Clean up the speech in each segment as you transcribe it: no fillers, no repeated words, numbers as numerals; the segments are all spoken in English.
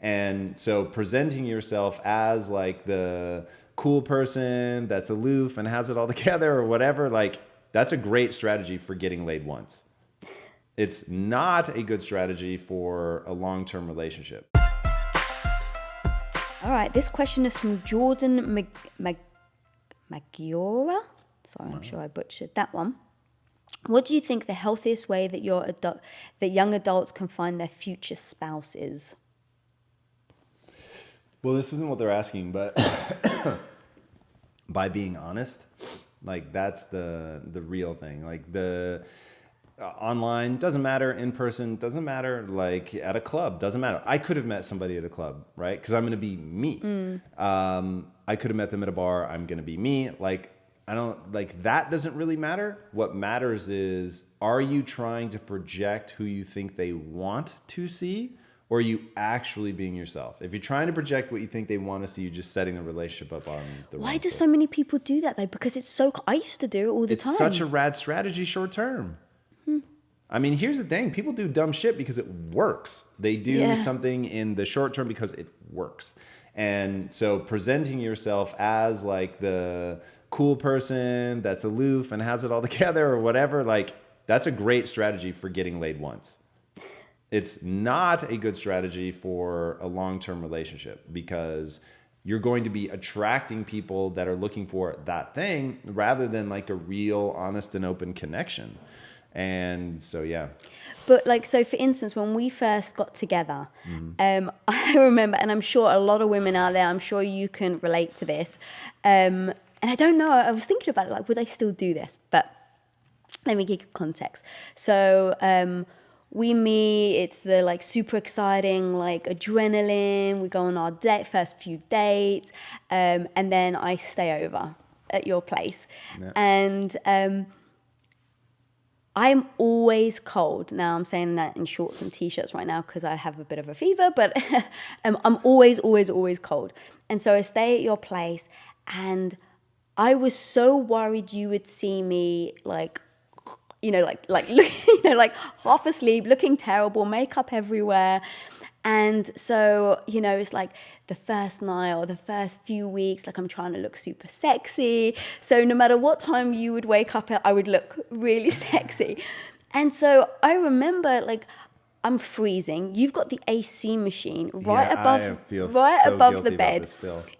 And so presenting yourself as like the cool person that's aloof and has it all together or whatever, like that's a great strategy for getting laid once. It's not a good strategy for a long-term relationship. All right, this question is from Jordan Magiora. Sorry, I'm sure I butchered that one. What do you think the healthiest way that that young adults can find their future spouse is? Well, this isn't what they're asking, but by being honest, like that's the real thing. Like the online doesn't matter, in person doesn't matter, like at a club doesn't matter. I could have met somebody at a club, right? Because I'm going to be me. I could have met them at a bar. I'm going to be me. Like I don't like that doesn't really matter. What matters is, are you trying to project who you think they want to see? Or are you actually being yourself? If you're trying to project what you think they want to see, you're just setting the relationship up on the wrong Why do foot. so many people do that though? Because it's so. I used to do it all the time. It's such a rad strategy short term. I mean, here's the thing. People do dumb shit because it works. They do something in the short term because it works. And so presenting yourself as like the cool person that's aloof and has it all together or whatever, like that's a great strategy for getting laid once. It's not a good strategy for a long-term relationship because you're going to be attracting people that are looking for that thing rather than like a real, honest and open connection. And so, yeah. But like, so for instance, when we first got together, I remember, and I'm sure a lot of women out there, I'm sure you can relate to this. And I don't know, I was thinking about it, like, would I still do this? But let me give you context. So we meet, it's the like super exciting, like adrenaline. We go on our first few dates, and then I stay over at your place. Yeah. And I'm always cold. Now I'm saying that in shorts and t-shirts right now because I have a bit of a fever, but I'm always cold. And so I stay at your place and I was so worried you would see me like, like half asleep, looking terrible, makeup everywhere. And so, it's like the first night or the first few weeks, like I'm trying to look super sexy. So no matter what time you would wake up, I would look really sexy. And so I remember like I'm freezing. You've got the AC machine right above the bed.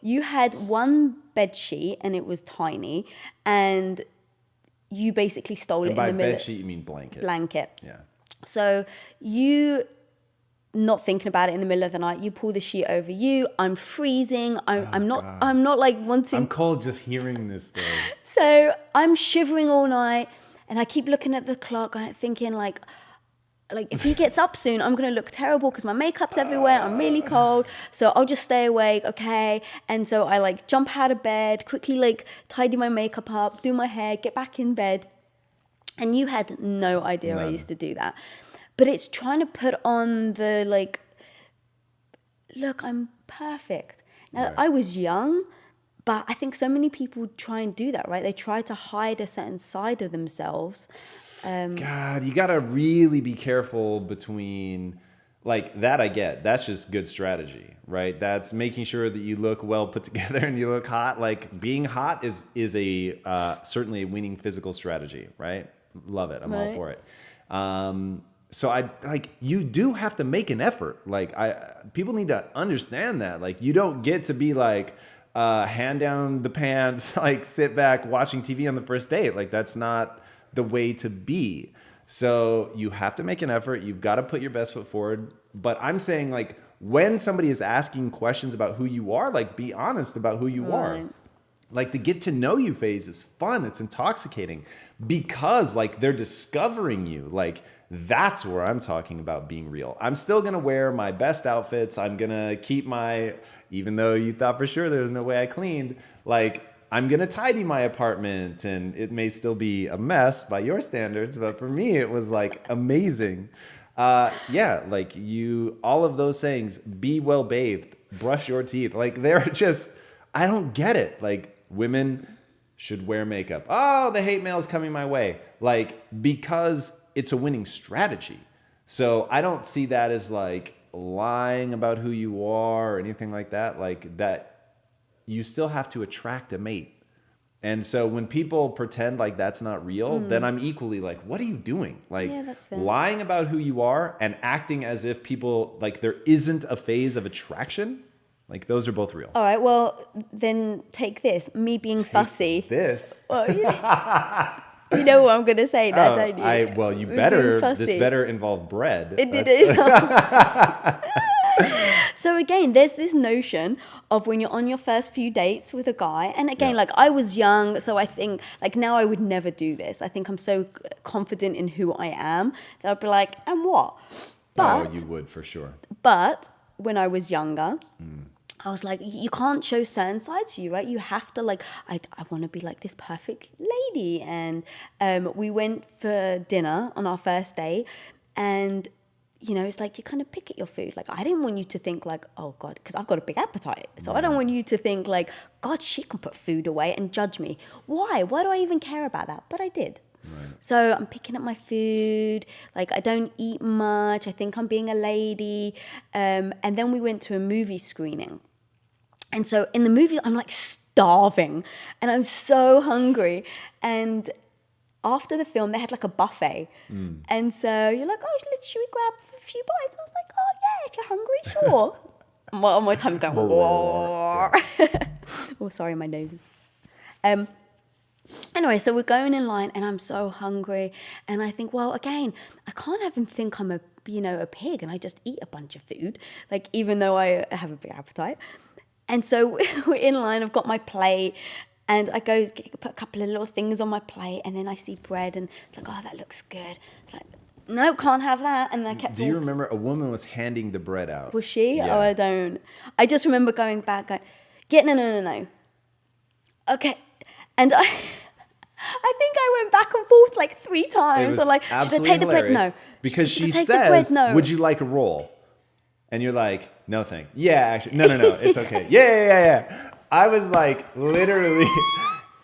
You had one bed sheet and it was tiny and you basically stole it in the middle. By bed sheet, you mean blanket. Blanket. Yeah. So you, not thinking about it in the middle of the night, you pull the sheet over you. I'm freezing. I'm not like wanting. I'm cold just hearing this story. So I'm shivering all night, and I keep looking at the clock, thinking like if he gets up soon, I'm gonna look terrible because my makeup's everywhere. I'm really cold, so I'll just stay awake, okay? And so I like jump out of bed, quickly like tidy my makeup up, do my hair, get back in bed. And you had no idea I used to do that. But it's trying to put on the like, look, I'm perfect. Now, right. I was young, but I think so many people try and do that, right? They try to hide a certain side of themselves. God, you got to really be careful between, like, that I get. That's just good strategy, right? That's making sure that you look well put together and you look hot. Like, being hot is a certainly a winning physical strategy, right? Love it. I'm all for it. So I like you do have to make an effort. Like people need to understand that. Like you don't get to be like hand down the pants, like sit back watching TV on the first date. Like that's not the way to be. So you have to make an effort. You've got to put your best foot forward. But I'm saying like when somebody is asking questions about who you are, like be honest about who you are. Like the get to know you phase is fun. It's intoxicating because like they're discovering you. Like that's where I'm talking about being real. I'm still going to wear my best outfits. I'm going to keep even though you thought for sure there's no way I cleaned, like I'm going to tidy my apartment and it may still be a mess by your standards, but for me, it was like amazing. Like all of those things, be well bathed, brush your teeth. Like they're just, I don't get it. Like, women should wear makeup. Oh, the hate mail is coming my way. Like, because it's a winning strategy. So I don't see that as like lying about who you are or anything like that, like that, you still have to attract a mate. And so when people pretend like that's not real, then I'm equally like, what are you doing? Like Yeah, that's fair. lying about who you are and acting as if people, like there isn't a phase of attraction. Like those are both real. All right, well, then take this. Me being fussy. This. Well, you know what I'm going to say now, don't you? Well, you Me better, being this fussy. better involve bread. It did That's- it. So again, there's this notion of when you're on your first few dates with a guy, and again, Yeah. like I was young, so I think like now I would never do this. I think I'm so confident in who I am that I'd be like, and what? But oh, you would for sure. But when I was younger, I was like, you can't show certain sides to you, right? You have to like, I want to be like this perfect lady. And we went for dinner on our first day, and you know, it's like you kind of pick at your food. Like, I didn't want you to think like, oh God, because I've got a big appetite. So I don't want you to think like, God, she can put food away and judge me. Why? Why do I even care about that? But I did. Right. So I'm picking up my food. Like, I don't eat much. I think I'm being a lady. And then we went to a movie screening. And so in the movie, I'm like starving and I'm so hungry. And after the film, they had like a buffet. And so you're like, oh, should we grab a few bites? And I was like, oh, yeah, if you're hungry, sure. On my time going, oh, sorry, my nose. Anyway, so we're going in line and I'm so hungry. And I think, well, again, I can't have him think I'm a pig and I just eat a bunch of food. Like, even though I have a big appetite. And so we're in line, I've got my plate. And I go put a couple of little things on my plate, and then I see bread, and it's like, oh, that looks good. It's like, no, can't have that. And I kept. Do you remember a woman was handing the bread out? Was she? Yeah. Oh, I don't. I just remember going back, going, yeah, no. Okay, and I think I went back and forth like 3 times. I'm like, should I take the bread? No. Because Should I she take the bread? says, No. would you like a roll? And you're like, no, thank. Yeah, actually, no, it's okay. Yeah. I was like, literally,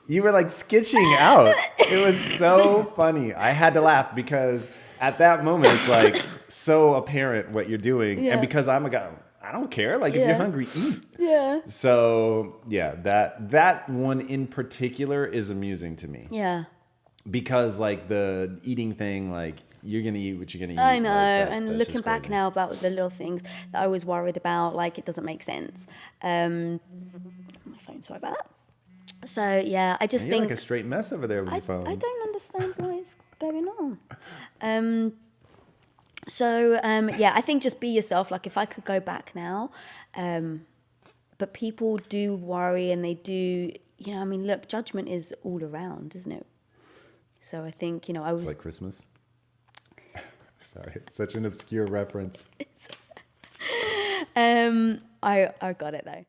you were like sketching out. It was so funny. I had to laugh because at that moment, it's like so apparent what you're doing. Yeah. And because I'm a guy, I don't care. Like, if you're hungry, eat. Yeah. So, yeah, that one in particular is amusing to me. Yeah. Because, like, the eating thing, like, you're going to eat what you're going to eat. I know, Like, and that's looking just back crazy. now about the little things that I was worried about, like it doesn't make sense. My phone, sorry about that. So yeah, I just And you're think like a straight mess over there with your phone. I don't understand what is going on. Yeah, I think just be yourself. Like if I could go back now, but people do worry and they do, you know, I mean, look, judgment is all around, isn't it? So I think, you know, I was It's like Christmas. Sorry, it's such an obscure reference. I got it though.